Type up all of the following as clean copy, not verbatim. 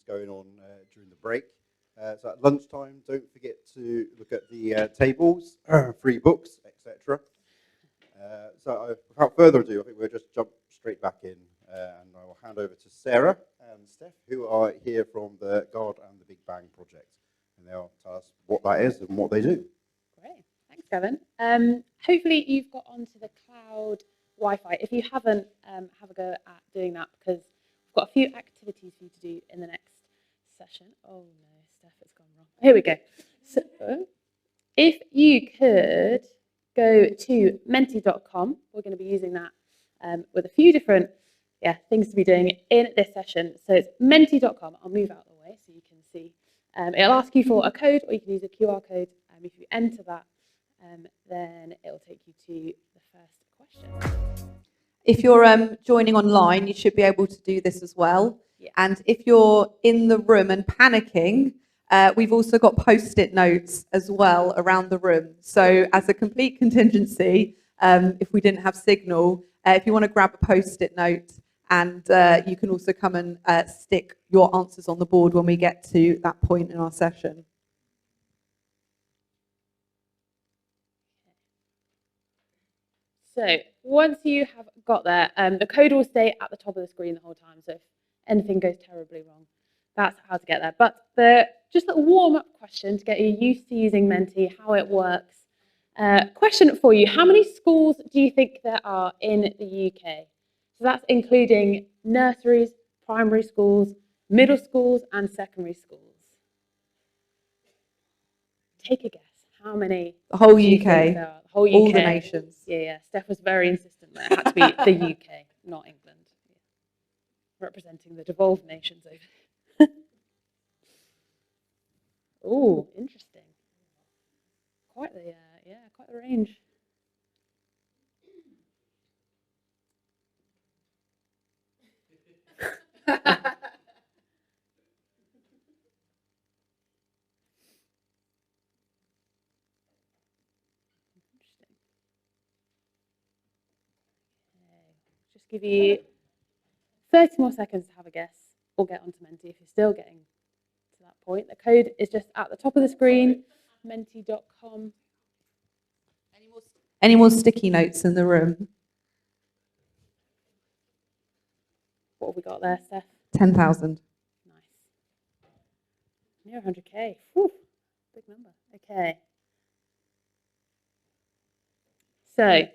going on during the break. So at lunchtime, don't forget to look at the tables, free books, etc. So without further ado, I think we'll just jump straight back in, and I will hand over to Sarah and Steph, who are here from the God and the Big Bang project, and they'll tell us what that is and what they do. Great, thanks, Gavin. Hopefully you've got onto the cloud Wi-Fi. If you haven't, have a go at doing that, because we've got a few activities for you to do in the next session. Oh no, Steph, it's gone wrong. Here we go. So, if you could go to menti.com, we're going to be using that with a few different things to be doing in this session. So it's menti.com. I'll move out of the way so you can see. It'll ask you for a code, or you can use a QR code. If you enter that, then it'll take you to the first question. If you're joining online, you should be able to do this as well. Yeah. And if you're in the room and panicking, we've also got post-it notes as well around the room. So as a complete contingency, if we didn't have signal, if you want to grab a post-it note, and you can also come and stick your answers on the board when we get to that point in our session. So once you have got there, the code will stay at the top of the screen the whole time. So if anything goes terribly wrong, that's how to get there. But just a warm-up question to get you used to using Menti, how it works. Question for you: how many schools do you think there are in the UK? So that's including nurseries, primary schools, middle schools, and secondary schools. Take a guess. How many? The whole UK. The whole UK. All the nations. Yeah. Steph was very insistent that it had to be the UK, not England. Representing the devolved nations over. Oh, interesting. Quite the quite the range. Just give you 30 more seconds to have a guess or get onto Menti if you're still getting to that point. The code is just at the top of the screen, menti.com. Any more sticky notes in the room? What have we got there, Steph? 10,000. Nice. Near 100K. Whew, big number. Okay. So,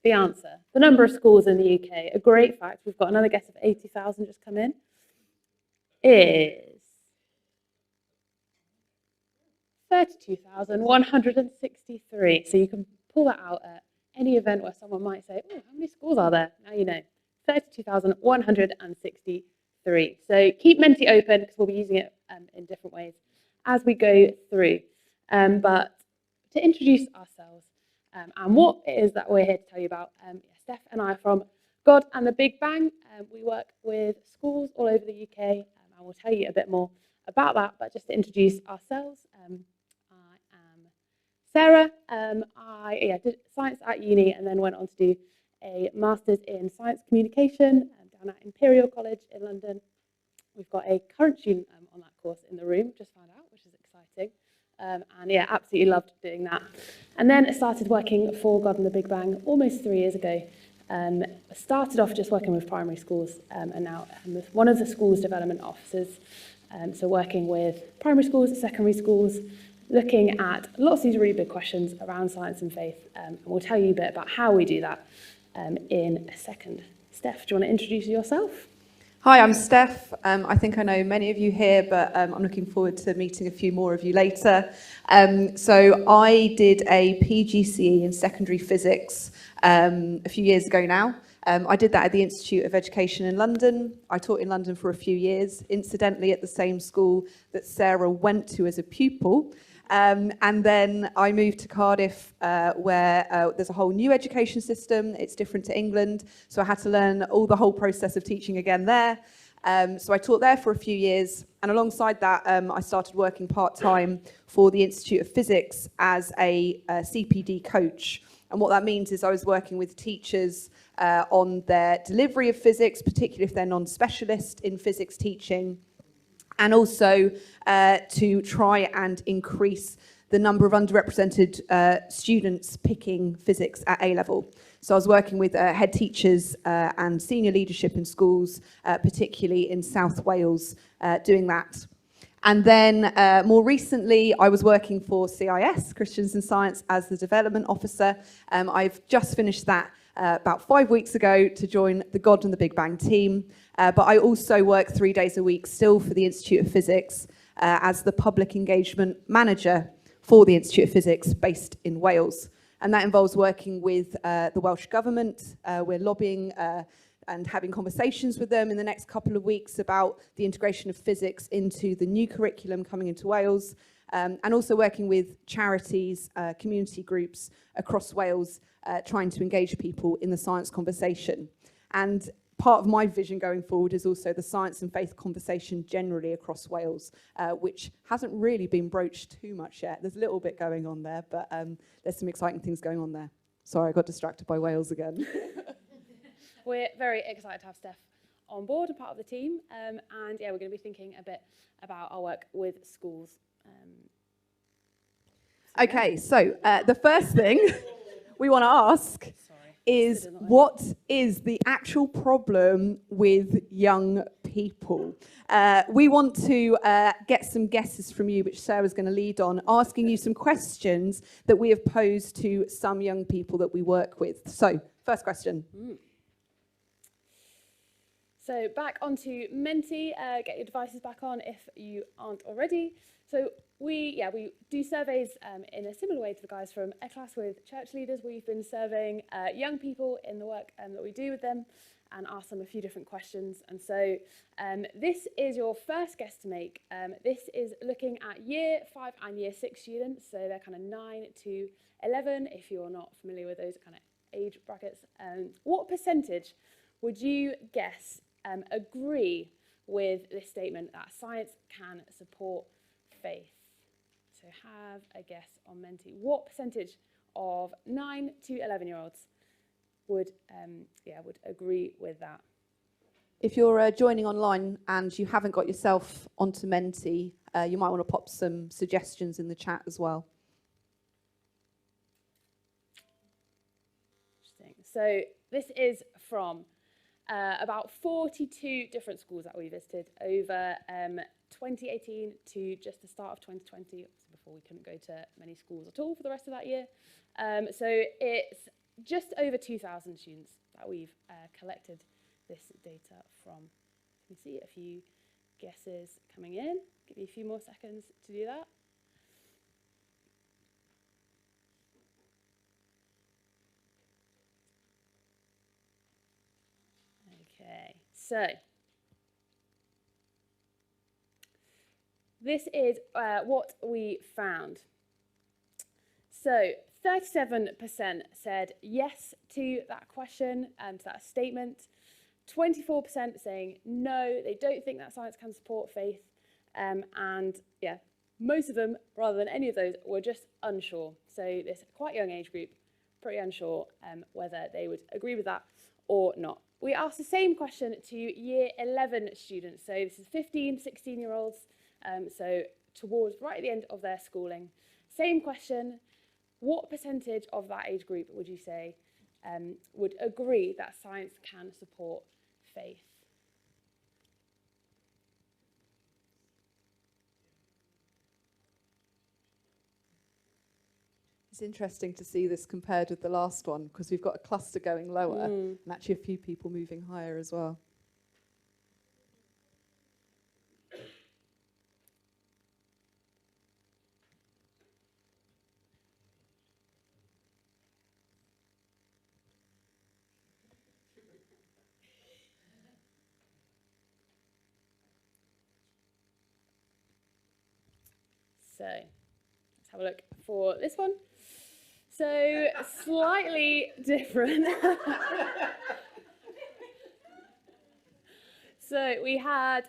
the answer, the number of schools in the UK, a great fact, we've got another guess of 80,000 just come in, is 32,163. So you can pull that out at any event where someone might say, oh, how many schools are there? Now you know, 32,163. So keep Menti open, because we'll be using it in different ways as we go through. But to introduce ourselves, and what it is that we're here to tell you about. Steph and I are from God and the Big Bang. We work with schools all over the UK, and we'll tell you a bit more about that. But just to introduce ourselves, I am Sarah. I did science at uni and then went on to do a master's in science communication down at Imperial College in London. We've got a current student on that course in the room, just found out, which is exciting. And absolutely loved doing that. And then I started working for God and the Big Bang almost 3 years ago. I started off just working with primary schools, and now I'm with one of the school's development officers. So working with primary schools, secondary schools, looking at lots of these really big questions around science and faith. And we'll tell you a bit about how we do that in a second. Steph, do you want to introduce yourself? Hi, I'm Steph. I think I know many of you here, but I'm looking forward to meeting a few more of you later. So I did a PGCE in secondary physics a few years ago now. I did that at the Institute of Education in London. I taught in London for a few years, incidentally at the same school that Sarah went to as a pupil. And then I moved to Cardiff, where there's a whole new education system. It's different to England, so I had to learn the whole process of teaching again there. So I taught there for a few years, and alongside that, I started working part-time for the Institute of Physics as a CPD coach. And what that means is I was working with teachers on their delivery of physics, particularly if they're non-specialist in physics teaching. and also to try and increase the number of underrepresented students picking physics at A-level. So I was working with head teachers and senior leadership in schools, particularly in South Wales, doing that. And then more recently, I was working for CiS, Christians in Science, as the development officer. I've just finished that about 5 weeks ago to join the God and the Big Bang team. But I also work 3 days a week still for the Institute of Physics as the public engagement manager for the Institute of Physics based in Wales. And that involves working with the Welsh Government. We're lobbying and having conversations with them in the next couple of weeks about the integration of physics into the new curriculum coming into Wales, and also working with charities, community groups across Wales, trying to engage people in the science conversation. And part of my vision going forward is also the science and faith conversation generally across Wales, which hasn't really been broached too much yet. There's a little bit going on there, but there's some exciting things going on there. Sorry, I got distracted by Wales again. We're very excited to have Steph on board and part of the team. And yeah, we're going to be thinking a bit about our work with schools. Okay, so the first thing we want to ask is, what is the actual problem with young people? We want to get some guesses from you, which Sarah's going to lead on, asking you some questions that we have posed to some young people that we work with. So, first question. So back onto Menti, get your devices back on if you aren't already. So we do surveys in a similar way to the guys from a class with church leaders. We've been surveying young people in the work that we do with them and ask them a few different questions. And so this is your first guess to make. This is looking at Year 5 and Year 6 students. So they're kind of 9 to 11, if you're not familiar with those kind of age brackets. What percentage would you guess agree with this statement that science can support faith? So have a guess on Menti. What percentage of 9 to 11-year-olds would agree with that? If you're joining online and you haven't got yourself onto Menti, you might want to pop some suggestions in the chat as well. Interesting. So this is from about 42 different schools that we visited over 2018 to just the start of 2020, before we couldn't go to many schools at all for the rest of that year. So it's just over 2,000 students that we've collected this data from. You can see a few guesses coming in. Give you a few more seconds to do that. Okay, so this is what we found. So 37% said yes to that question and to that statement. 24% saying no, they don't think that science can support faith. And yeah, most of them, rather than any of those, were just unsure. So this quite young age group, pretty unsure whether they would agree with that or not. We asked the same question to Year 11 students. So this is 15, 16-year-olds, so towards right at the end of their schooling. Same question, what percentage of that age group would you say would agree that science can support faith? It's interesting to see this compared with the last one, because we've got a cluster going lower and actually a few people moving higher as well. So let's have a look for this one. So slightly different. So we had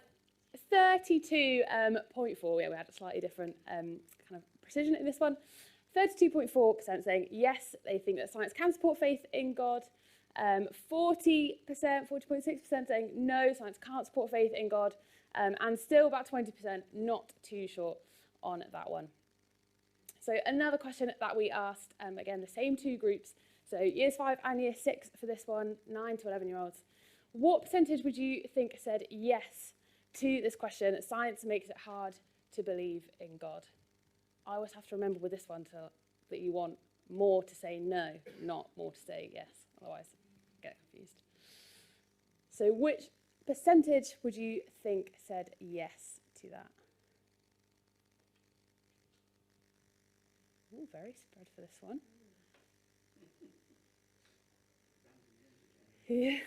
32.4, we had a slightly different kind of precision in this one. 32.4% saying yes, they think that science can support faith in God. 40%, 40.6% saying no, science can't support faith in God. and still about 20% not too sure on that one. So another question that we asked, again, the same two groups, so years 5 and year 6 for this one, 9 to 11-year-olds. What percentage would you think said yes to this question, science makes it hard to believe in God? I always have to remember with this one that you want more to say no, not more to say yes, otherwise I get confused. So which percentage would you think said yes to that? Ooh, very spread for this one. Yeah.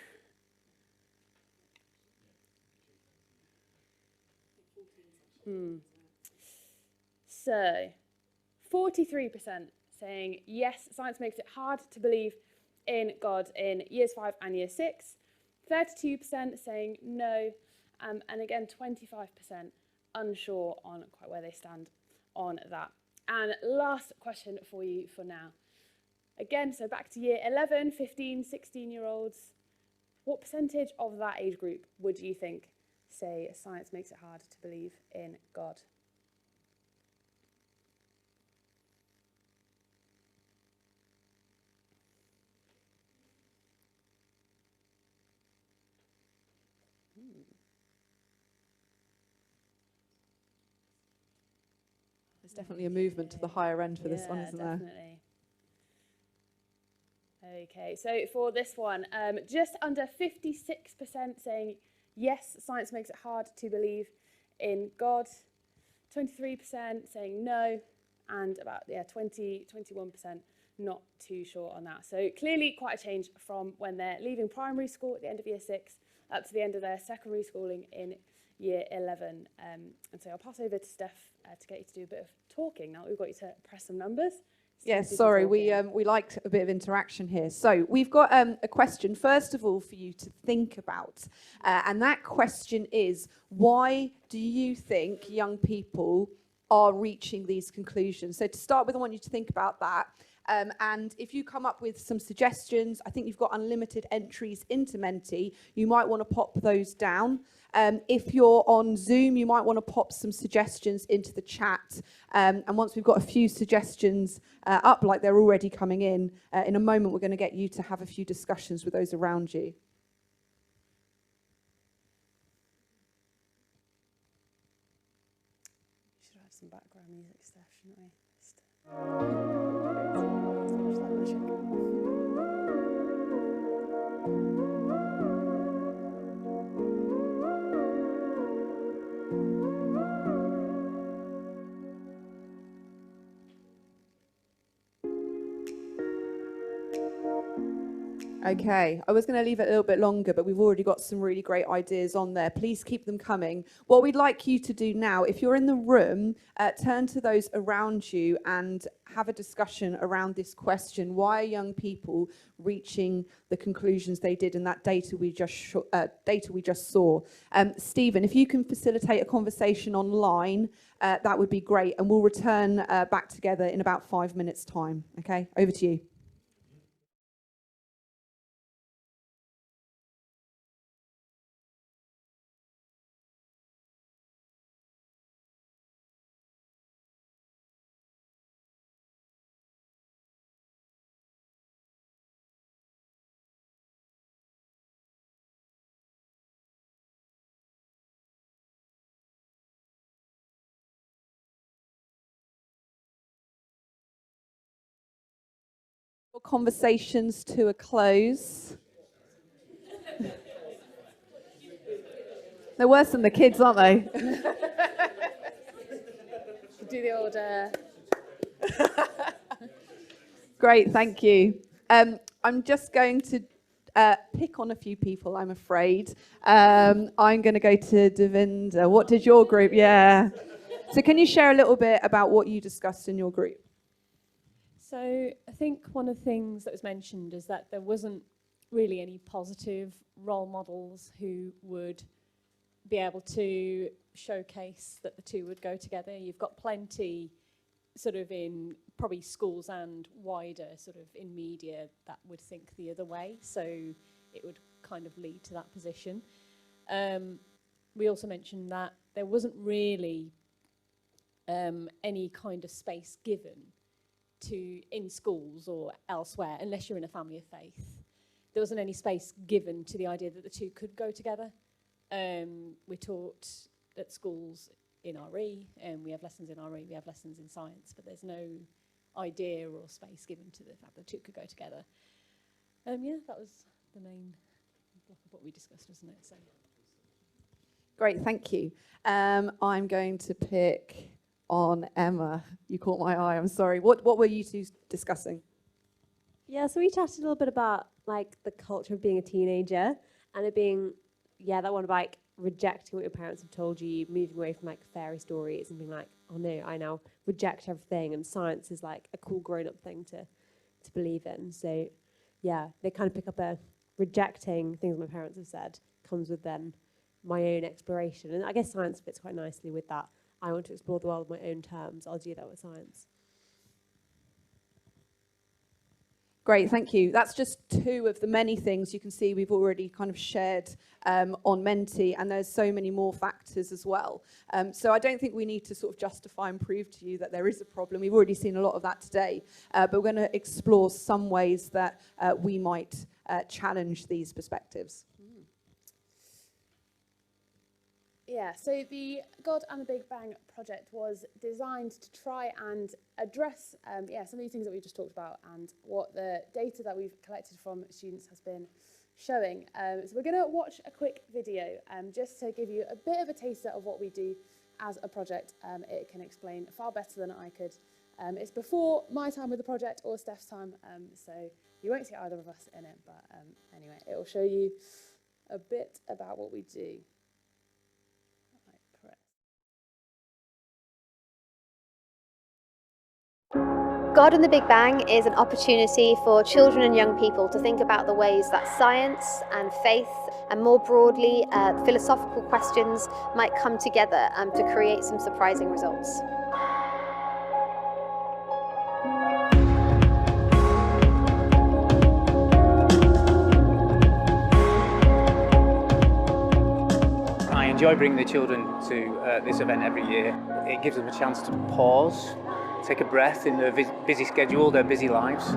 So, 43% saying yes, science makes it hard to believe in God in years 5 and year 6. 32% saying no, and again 25% unsure on quite where they stand on that. And last question for you for now. Again, so back to year 11, 15, 16-year-olds. What percentage of that age group would you think say science makes it hard to believe in God? There's definitely a movement to the higher end for this one, isn't there? Definitely. Okay, so for this one, just under 56% saying yes, science makes it hard to believe in God. 23% saying no, and about 21% not too sure on that. So clearly quite a change from when they're leaving primary school at the end of year 6 up to the end of their secondary schooling in year 11. And so I'll pass over to Steph to get you to do a bit of talking. Now we've got you to press some numbers. Yes, sorry, we like a bit of interaction here. So we've got a question, first of all, for you to think about. And that question is, why do you think young people are reaching these conclusions? So to start with, I want you to think about that. And if you come up with some suggestions, I think you've got unlimited entries into Menti. You might want to pop those down. If you're on Zoom, you might want to pop some suggestions into the chat. And once we've got a few suggestions up, like they're already coming in a moment, we're going to get you to have a few discussions with those around you. We should have some background music, Steph, shouldn't we? Okay, I was going to leave it a little bit longer, but we've already got some really great ideas on there. Please keep them coming. What we'd like you to do now, if you're in the room, turn to those around you and have a discussion around this question. Why are young people reaching the conclusions they did in that data we just saw? Stephen, if you can facilitate a conversation online, that would be great. And we'll return back together in about 5 minutes' time. Okay, over to you. Conversations to a close. They're worse than the kids, aren't they? Do the old... Great, thank you. I'm just going to pick on a few people, I'm afraid. I'm going to go to Devinda. What did your group? Yeah. So can you share a little bit about what you discussed in your group? So I think one of the things that was mentioned is that there wasn't really any positive role models who would be able to showcase that the two would go together. You've got plenty sort of in probably schools and wider sort of in media that would think the other way. So it would kind of lead to that position. we also mentioned that there wasn't really any kind of space given to in schools or elsewhere, unless you're in a family of faith. There wasn't any space given to the idea that the two could go together. We taught at schools in RE, and we have lessons in RE, we have lessons in science, but there's no idea or space given to the fact that the two could go together. Yeah, that was the main block of what we discussed, wasn't it? So. Great, thank you. I'm going to pick on Emma. You caught my eye, I'm sorry. What were you two discussing? Yeah, so we chatted a little bit about like the culture of being a teenager and it being, that one about like rejecting what your parents have told you, moving away from like fairy stories and being like, oh no, I now reject everything, and science is like a cool grown-up thing to believe in. So yeah, they kind of pick up a rejecting things my parents have said comes with then my own exploration. And I guess science fits quite nicely with that. I want to explore the world on my own terms. I'll do that with science. Great, thank you. That's just two of the many things you can see we've already kind of shared on Menti, and there's so many more factors as well. So I don't think we need to sort of justify and prove to you that there is a problem. We've already seen a lot of that today, but we're going to explore some ways that we might challenge these perspectives. Yeah, so the God and the Big Bang project was designed to try and address some of these things that we just talked about and what the data that we've collected from students has been showing. So we're going to watch a quick video just to give you a bit of a taster of what we do as a project. It can explain far better than I could. It's before my time with the project or Steph's time, so you won't see either of us in it, but anyway, it will show you a bit about what we do. God and the Big Bang is an opportunity for children and young people to think about the ways that science and faith and more broadly philosophical questions might come together to create some surprising results. I enjoy bringing the children to this event every year. It gives them a chance to pause, take a breath in their busy schedule, their busy lives,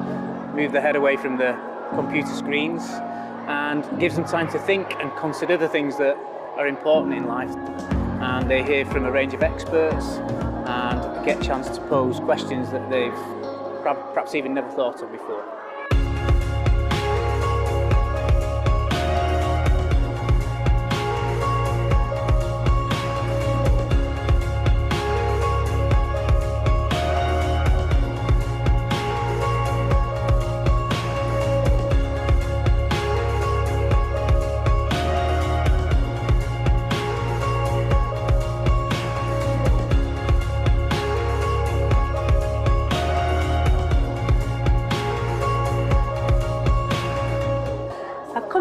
move their head away from the computer screens, and gives them time to think and consider the things that are important in life. And they hear from a range of experts and get a chance to pose questions that they've perhaps even never thought of before.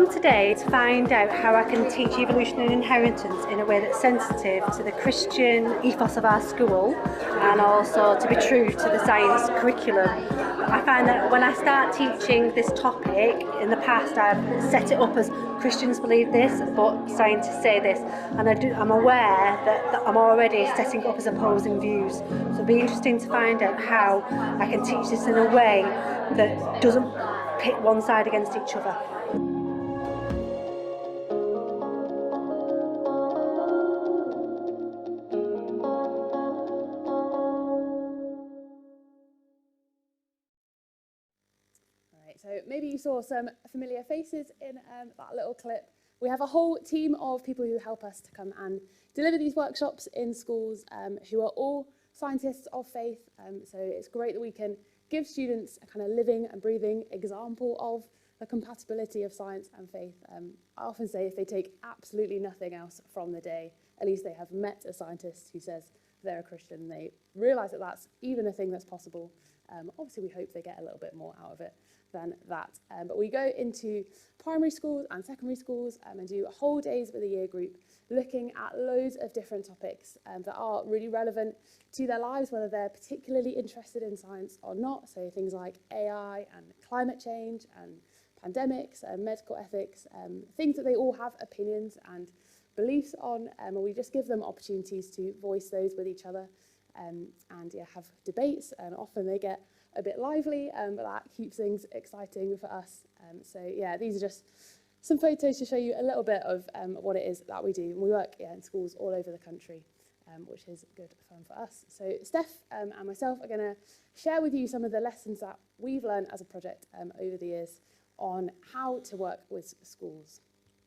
Today to find out how I can teach evolution and inheritance in a way that's sensitive to the Christian ethos of our school and also to be true to the science curriculum. I find that when I start teaching this topic, in the past I've set it up as Christians believe this, but scientists say this, and I'm aware that I'm already setting up as opposing views. So it'll be interesting to find out how I can teach this in a way that doesn't pit one side against each other. So maybe you saw some familiar faces in that little clip. We have a whole team of people who help us to come and deliver these workshops in schools who are all scientists of faith. So it's great that we can give students a kind of living and breathing example of the compatibility of science and faith. I often say if they take absolutely nothing else from the day, at least they have met a scientist who says they're a Christian. They realise that that's even a thing that's possible. Obviously, we hope they get a little bit more out of it than that. But we go into primary schools and secondary schools and do whole days with a year group looking at loads of different topics that are really relevant to their lives, whether they're particularly interested in science or not. So things like AI and climate change and pandemics and medical ethics, things that they all have opinions and beliefs on, and we just give them opportunities to voice those with each other, and yeah, have debates, and often they get a bit lively, but that keeps things exciting for us. So yeah, these are just some photos to show you a little bit of what it is that we do. And we work in schools all over the country, which is good fun for us. So Steph and myself are going to share with you some of the lessons that we've learned as a project over the years on how to work with schools.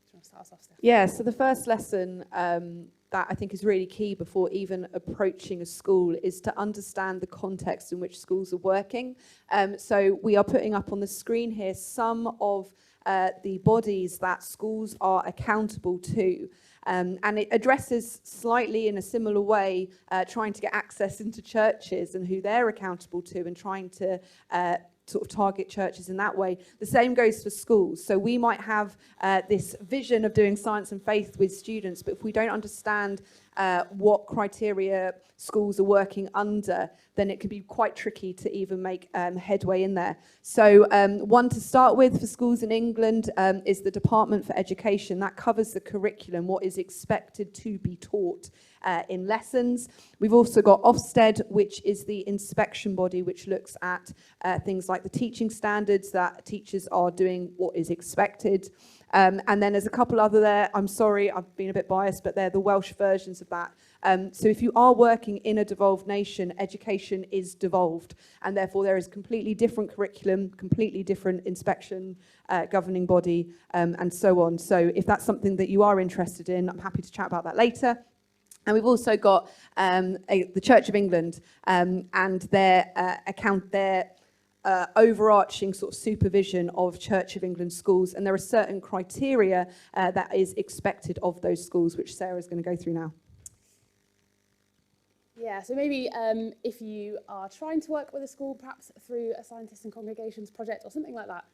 Do you want to start us off, Steph? Yeah, so the first lesson that I think is really key before even approaching a school is to understand the context in which schools are working. So we are putting up on the screen here some of the bodies that schools are accountable to. And it addresses slightly in a similar way trying to get access into churches and who they're accountable to, and trying to sort of target churches in that way. The same goes for schools. So we might have this vision of doing science and faith with students, but if we don't understand what criteria schools are working under, then it can be quite tricky to even make headway in there. So one to start with for schools in England is the Department for Education. That covers the curriculum, what is expected to be taught in lessons. We've also got Ofsted, which is the inspection body, which looks at things like the teaching standards, that teachers are doing what is expected. And then there's a couple other there. I'm sorry, I've been a bit biased, but they're the Welsh versions of that. So if you are working in a devolved nation, education is devolved, and therefore there is completely different curriculum, completely different inspection governing body, and so on. So if that's something that you are interested in, I'm happy to chat about that later. And we've also got the Church of England and their overarching sort of supervision of Church of England schools, and there are certain criteria that is expected of those schools, which Sarah's going to go through now. Yeah, so maybe if you are trying to work with a school, perhaps through a Scientists and Congregations project or something like that,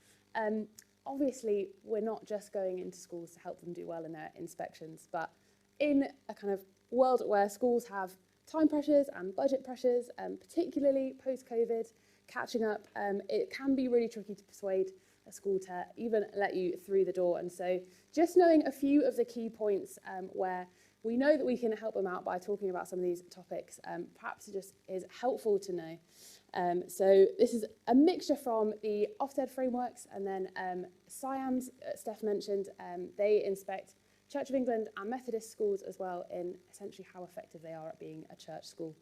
obviously we're not just going into schools to help them do well in their inspections, but in a kind of world where schools have time pressures and budget pressures, particularly post-COVID, catching up, it can be really tricky to persuade a school to even let you through the door. And so just knowing a few of the key points where we know that we can help them out by talking about some of these topics, perhaps it just is helpful to know. So this is a mixture from the Ofsted frameworks, and then CiS, Steph mentioned, they inspect Church of England and Methodist schools as well in essentially how effective they are at being a church school.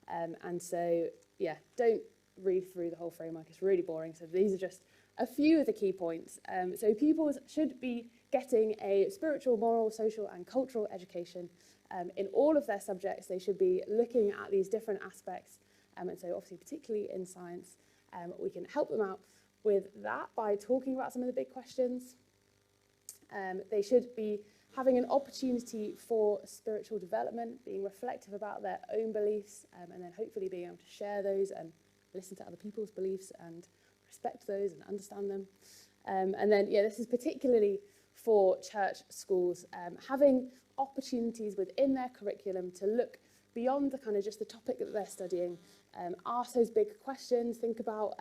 And so, yeah, don't read through the whole framework, it's really boring. So these are just a few of the key points. So pupils should be getting a spiritual, moral, social and cultural education. In all of their subjects, they should be looking at these different aspects. And so obviously, particularly in science, we can help them out with that by talking about some of the big questions. They should be having an opportunity for spiritual development, being reflective about their own beliefs, and then hopefully being able to share those and listen to other people's beliefs and respect those and understand them. And then, yeah, this is particularly for church schools, having opportunities within their curriculum to look beyond the kind of just the topic that they're studying, ask those big questions, think about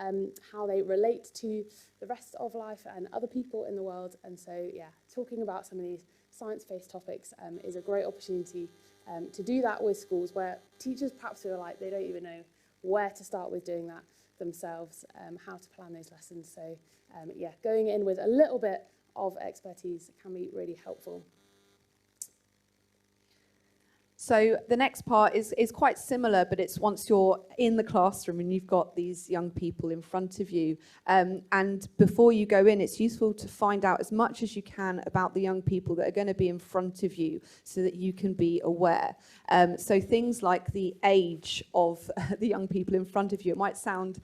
how they relate to the rest of life and other people in the world. And so, yeah, talking about some of these science-based topics is a great opportunity to do that with schools where teachers perhaps feel like they don't even know where to start with doing that themselves, how to plan those lessons. So, yeah, going in with a little bit of expertise can be really helpful. So the next part is quite similar, but it's once you're in the classroom and you've got these young people in front of you. And before you go in, it's useful to find out as much as you can about the young people that are going to be in front of you so that you can be aware. So things like the age of the young people in front of you. It might sound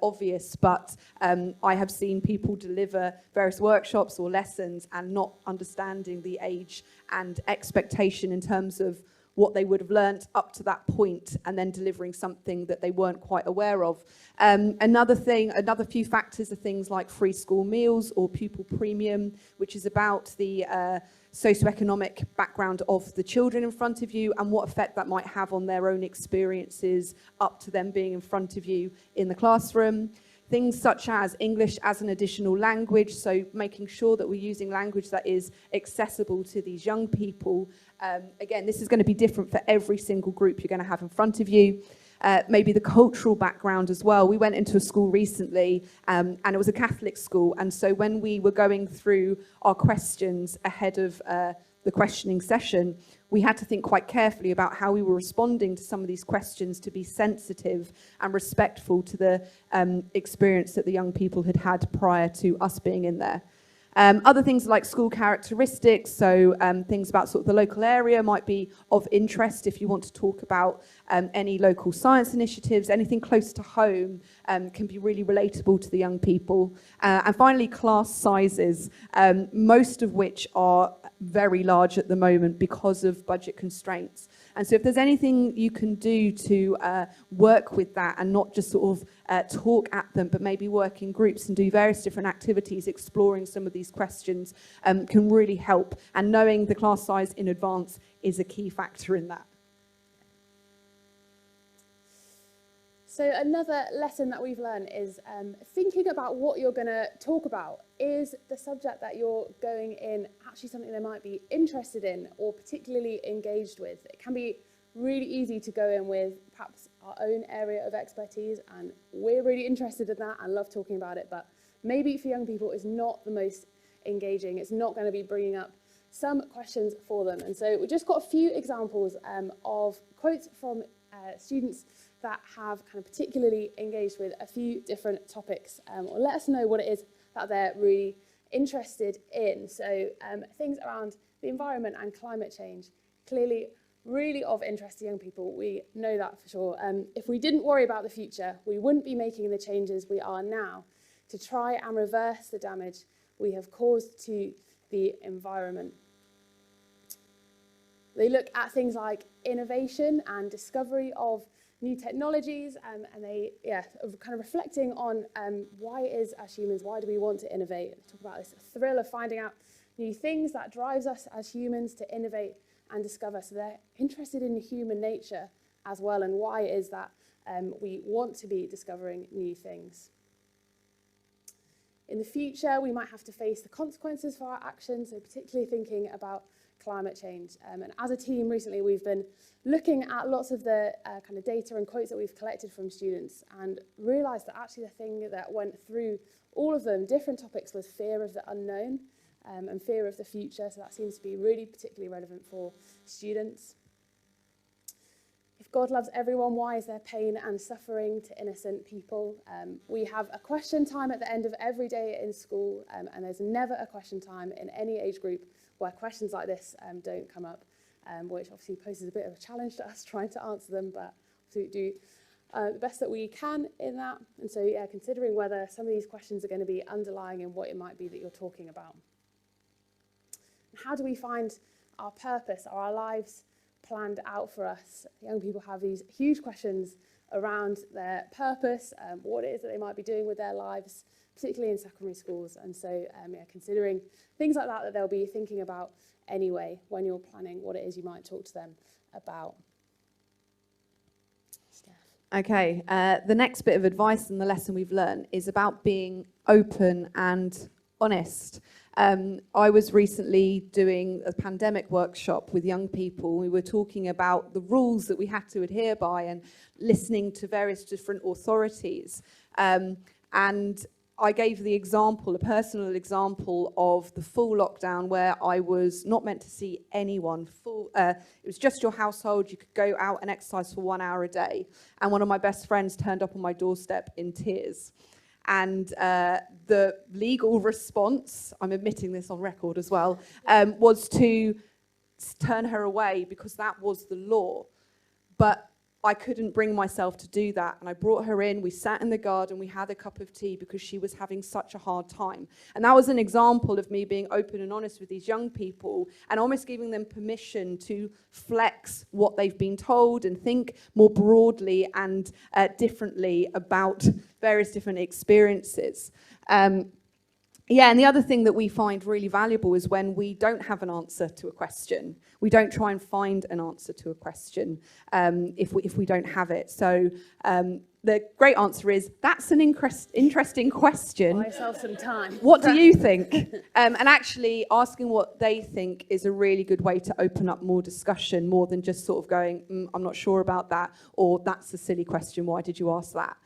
obvious, but I have seen people deliver various workshops or lessons and not understanding the age and expectation in terms of what they would have learnt up to that point, and then delivering something that they weren't quite aware of. Another few factors are things like free school meals or pupil premium, which is about the socioeconomic background of the children in front of you and what effect that might have on their own experiences up to them being in front of you in the classroom. Things such as English as an additional language, so making sure that we're using language that is accessible to these young people. Again, this is going to be different for every single group you're going to have in front of you. Maybe the cultural background as well. We went into a school recently, and it was a Catholic school, and so when we were going through our questions ahead of the questioning session, we had to think quite carefully about how we were responding to some of these questions to be sensitive and respectful to the experience that the young people had had prior to us being in there. Other things like school characteristics, so things about sort of the local area might be of interest if you want to talk about any local science initiatives. Anything close to home can be really relatable to the young people. And finally, class sizes, most of which are very large at the moment because of budget constraints. And so if there's anything you can do to work with that and not just sort of talk at them, but maybe work in groups and do various different activities exploring some of these questions can really help. And knowing the class size in advance is a key factor in that. So another lesson that we've learned is thinking about what you're going to talk about. Is the subject that you're going in actually something they might be interested in or particularly engaged with? It can be really easy to go in with perhaps our own area of expertise, and we're really interested in that and love talking about it, but maybe for young people it's not the most engaging. It's not going to be bringing up some questions for them. And so we've just got a few examples of quotes from students that have kind of particularly engaged with a few different topics, or let us know what it is that they're really interested in. So things around the environment and climate change, clearly really of interest to young people. We know that for sure. If we didn't worry about the future, we wouldn't be making the changes we are now to try and reverse the damage we have caused to the environment. They look at things like innovation and discovery of new technologies, and they, kind of reflecting on why it is as humans, why do we want to innovate? Talk about this thrill of finding out new things that drives us as humans to innovate and discover. So they're interested in human nature as well, and why it is that we want to be discovering new things. In the future, we might have to face the consequences for our actions, so particularly thinking about climate change. And as a team recently, we've been looking at lots of the kind of data and quotes that we've collected from students and realised that actually the thing that went through all of them, different topics, was fear of the unknown and fear of the future. So that seems to be really particularly relevant for students. If God loves everyone, why is there pain and suffering to innocent people? We have a question time at the end of every day in school, and there's never a question time in any age group where questions like this don't come up, which obviously poses a bit of a challenge to us trying to answer them, but we do the best that we can in that. And so, considering whether some of these questions are going to be underlying in what it might be that you're talking about. How do we find our purpose? Are our lives planned out for us? Young people have these huge questions around their purpose, what it is that they might be doing with their lives, particularly in secondary schools. And so considering things like that they'll be thinking about anyway when you're planning what it is you might talk to them about. Steph. Okay, the next bit of advice in the lesson we've learned is about being open and honest. I was recently doing a pandemic workshop with young people. We were talking about the rules that we had to adhere by and listening to various different authorities. And I gave the example, a personal example of the full lockdown where I was not meant to see anyone. It was just your household. You could go out and exercise for 1 hour a day. And one of my best friends turned up on my doorstep in tears. And the legal response, I'm admitting this on record as well, was to turn her away because that was the law. But I couldn't bring myself to do that. And I brought her in, we sat in the garden, we had a cup of tea because she was having such a hard time. And that was an example of me being open and honest with these young people and almost giving them permission to flex what they've been told and think more broadly and differently about various different experiences. And the other thing that we find really valuable is when we don't have an answer to a question. We don't try and find an answer to a question if we don't have it. So the great answer is, that's an interesting question. Buy yourself some time. What do you think? And actually asking what they think is a really good way to open up more discussion, more than just sort of going, I'm not sure about that, or that's a silly question, why did you ask that?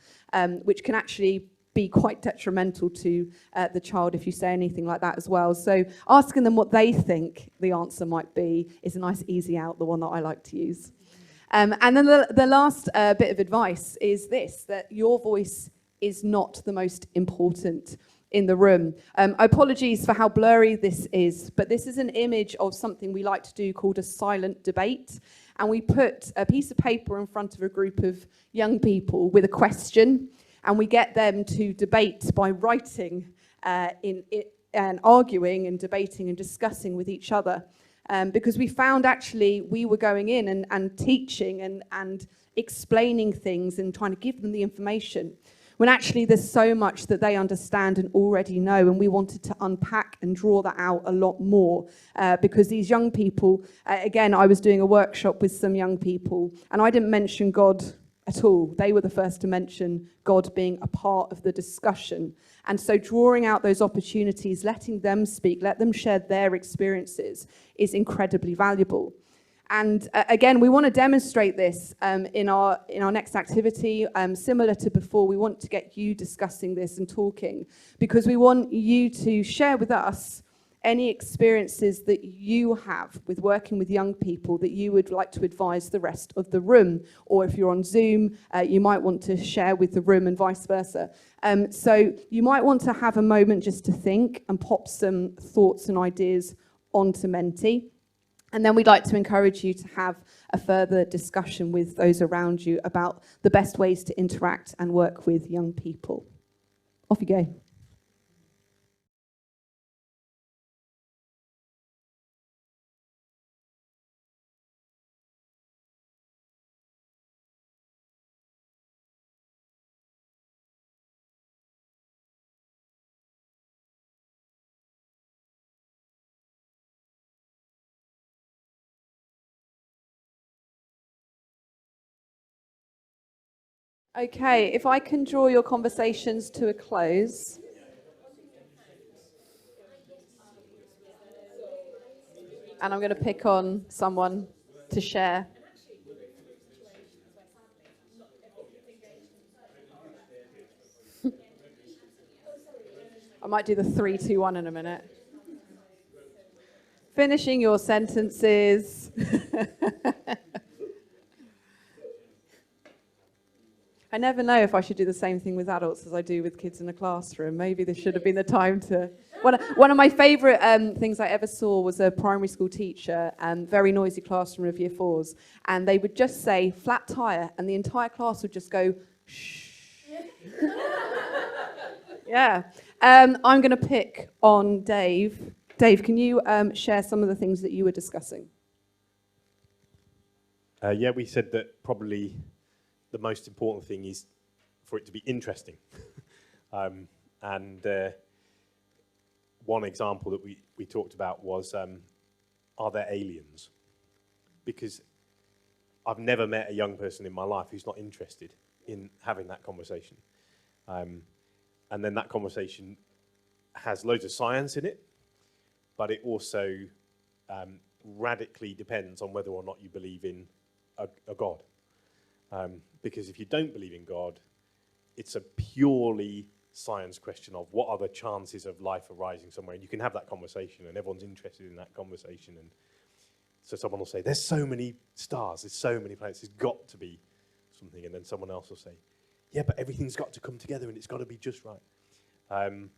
Which can actually be quite detrimental to the child if you say anything like that as well. So asking them what they think the answer might be is a nice easy out, the one that I like to use. And then the last bit of advice is this, that your voice is not the most important in the room. Apologies for how blurry this is, but this is an image of something we like to do called a silent debate. And we put a piece of paper in front of a group of young people with a question, and we get them to debate by writing and arguing and debating and discussing with each other. Because we found actually we were going in and teaching and explaining things and trying to give them the information, when actually there's so much that they understand and already know, and we wanted to unpack and draw that out a lot more, because these young people, again, I was doing a workshop with some young people, and I didn't mention God at all. They were the first to mention God being a part of the discussion. And so drawing out those opportunities, letting them speak, let them share their experiences is incredibly valuable. And again, we want to demonstrate this in our next activity. Similar to before, we want to get you discussing this and talking, because we want you to share with us any experiences that you have with working with young people that you would like to advise the rest of the room. Or if you're on Zoom, you might want to share with the room and vice versa. So you might want to have a moment just to think and pop some thoughts and ideas onto Menti. And then we'd like to encourage you to have a further discussion with those around you about the best ways to interact and work with young people. Off you go. Okay, if I can draw your conversations to a close. And I'm going to pick on someone to share. I might do the 3, 2, 1 in a minute. Finishing your sentences. I never know if I should do the same thing with adults as I do with kids in a classroom. Maybe this should have been the time to... One of my favourite things I ever saw was a primary school teacher, very noisy classroom of year 4s, and they would just say, flat tyre, and the entire class would just go, shh. Yeah. I'm going to pick on Dave. Dave, can you share some of the things that you were discussing? Yeah, we said that probably the most important thing is for it to be interesting. One example that we talked about was, are there aliens? Because I've never met a young person in my life who's not interested in having that conversation. And then that conversation has loads of science in it, but it also radically depends on whether or not you believe in a God. Because if you don't believe in God, it's a purely science question of what are the chances of life arising somewhere, and you can have that conversation and everyone's interested in that conversation. And so someone will say, there's so many stars, there's so many planets, there's got to be something, and then someone else will say, yeah, but everything's got to come together and it's got to be just right. And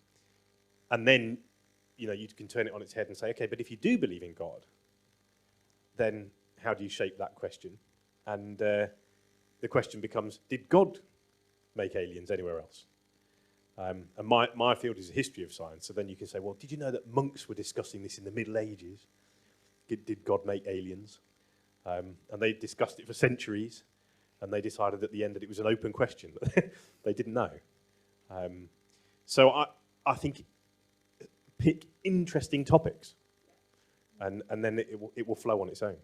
then, you know, you can turn it on its head and say, okay, but if you do believe in God, then how do you shape that question? And the question becomes, did God make aliens anywhere else? And my field is the history of science, so then you can say, well, did you know that monks were discussing this in the Middle Ages? Did God make aliens? And they discussed it for centuries, and they decided at the end that it was an open question. They didn't know. So I think pick interesting topics, and then it will flow on its own.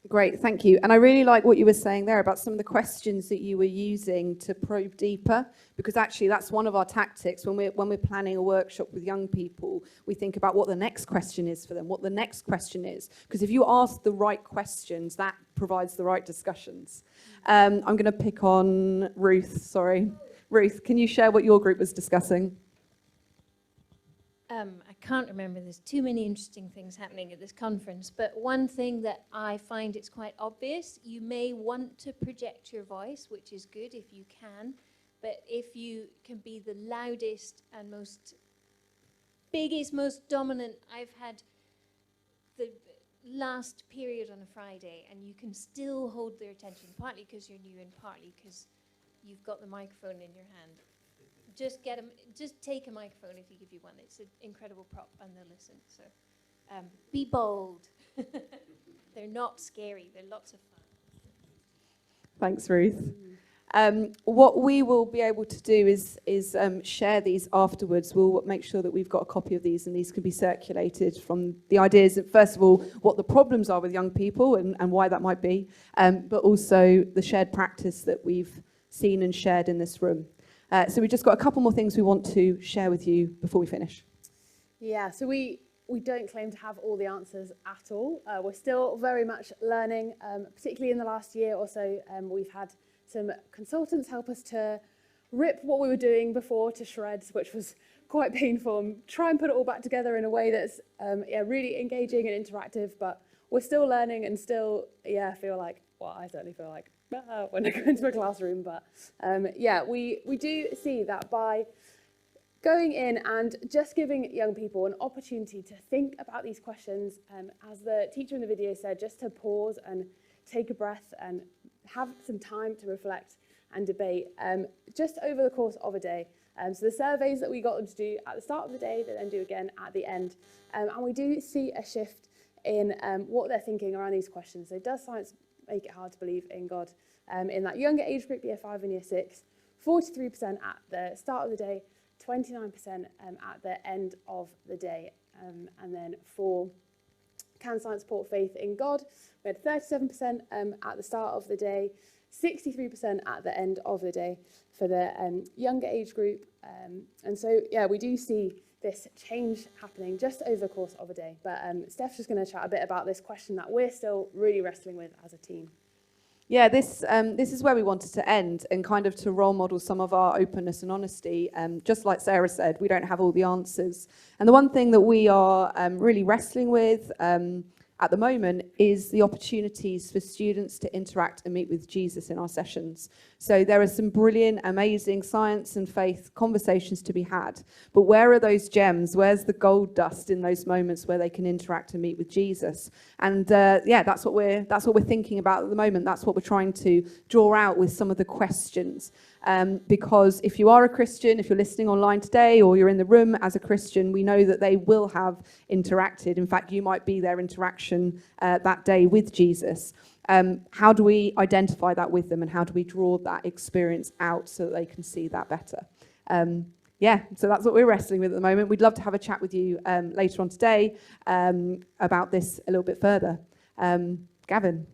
Great, thank you. And I really like what you were saying there about some of the questions that you were using to probe deeper, because actually that's one of our tactics when we're planning a workshop with young people. We think about what the next question is for them, what the next question is, because if you ask the right questions, that provides the right discussions. I'm going to pick on Ruth, sorry. Ruth, can you share what your group was discussing? I can't remember, there's too many interesting things happening at this conference, but one thing that I find it's quite obvious, you may want to project your voice, which is good if you can, but if you can be the loudest and most biggest, most dominant, I've had the last period on a Friday and you can still hold their attention, partly because you're new and partly because you've got the microphone in your hand. Just take a microphone if you give you one. It's an incredible prop and they'll listen. So be bold. They're not scary. They're lots of fun. Thanks, Ruth. What we will be able to do is share these afterwards. We'll make sure that we've got a copy of these and these can be circulated from the ideas of, first of all, what the problems are with young people and why that might be, but also the shared practice that we've seen and shared in this room. So we've just got a couple more things we want to share with you before we finish. Yeah, so we don't claim to have all the answers at all. We're still very much learning, particularly in the last year or so. We've had some consultants help us to rip what we were doing before to shreds, which was quite painful, and try and put it all back together in a way that's really engaging and interactive, but we're still learning and still, feel like, well, I certainly feel like, when I go into a classroom, but we do see that by going in and just giving young people an opportunity to think about these questions, as the teacher in the video said, just to pause and take a breath and have some time to reflect and debate, just over the course of a day. So the surveys that we got them to do at the start of the day, they then do again at the end, and we do see a shift in what they're thinking around these questions. So does science make it hard to believe in God? In that younger age group, year 5 and year 6, 43% at the start of the day, 29% at the end of the day. And then for can science support faith in God, we had 37% at the start of the day, 63% at the end of the day for the younger age group. And so, we do see this change happening just over the course of a day. But Steph's just going to chat a bit about this question that we're still really wrestling with as a team. Yeah, this is where we wanted to end and kind of to role model some of our openness and honesty. Just like Sarah said, we don't have all the answers. And the one thing that we are really wrestling with at the moment is the opportunities for students to interact and meet with Jesus in our sessions. So there are some brilliant, amazing science and faith conversations to be had. But where are those gems? Where's the gold dust in those moments where they can interact and meet with Jesus? And that's what we're thinking about at the moment. That's what we're trying to draw out with some of the questions. Because if you are a Christian, if you're listening online today or you're in the room as a Christian, we know that they will have interacted. In fact, you might be their interaction that day with Jesus. How do we identify that with them and how do we draw that experience out so that they can see that better? So that's what we're wrestling with at the moment. We'd love to have a chat with you later on today about this a little bit further. Gavin.